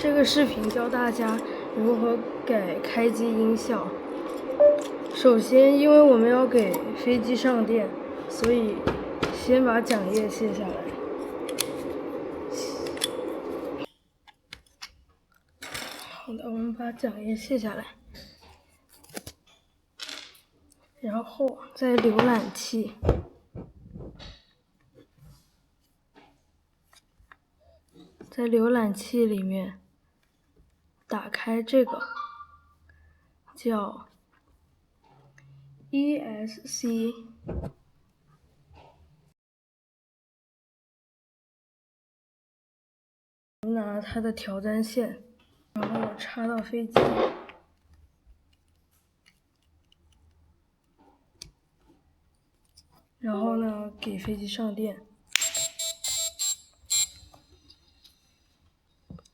这个视频教大家如何改开机音效。首先，因为我们要给飞机上电，所以先把桨叶卸下来。好的，我们把桨叶卸下来，然后在浏览器里面打开这个叫 ESC， 拿它的调战线，然后插到飞机，然后呢给飞机上电，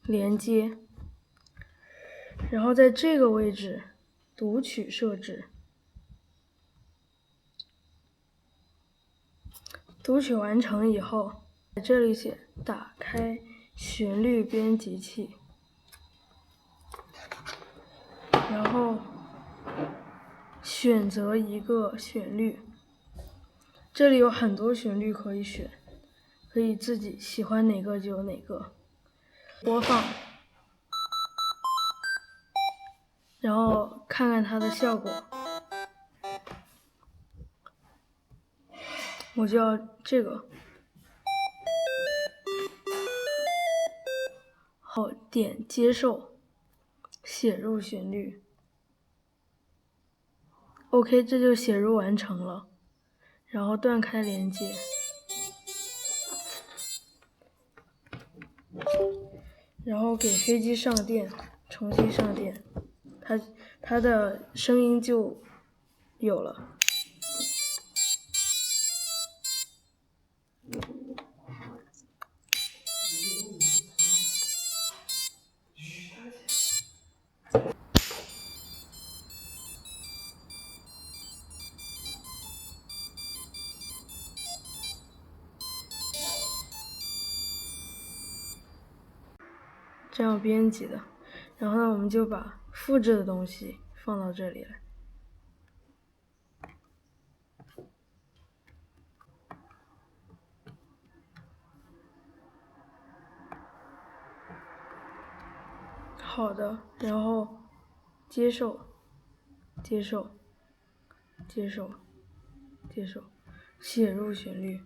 连接，然后在这个位置读取设置，读取完成以后，在这里写打开旋律编辑器，然后选择一个旋律，这里有很多旋律可以选，可以自己喜欢哪个就有哪个，播放，然后看看它的效果。我就要这个，好，点接受，写入旋律。OK， 这就写入完成了，然后断开连接，然后给飞机上电，重新上电，它的声音就有了。这样编辑的，然后呢，我们就把复制的东西放到这里来。好的，然后接受，接受，接受，接受，写入旋律。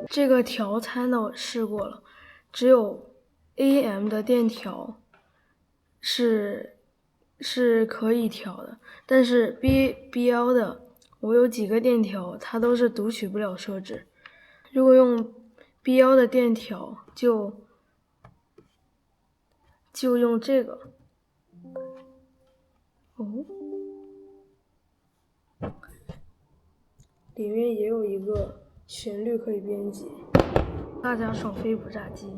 这个调参呢，我试过了，只有 AM 的电调是可以调的，但是 BL 的我有几个电调，它都是读取不了设置。如果用 BL 的电调，就用这个。哦，里面也有一个旋律可以编辑。大家爽飞不炸鸡。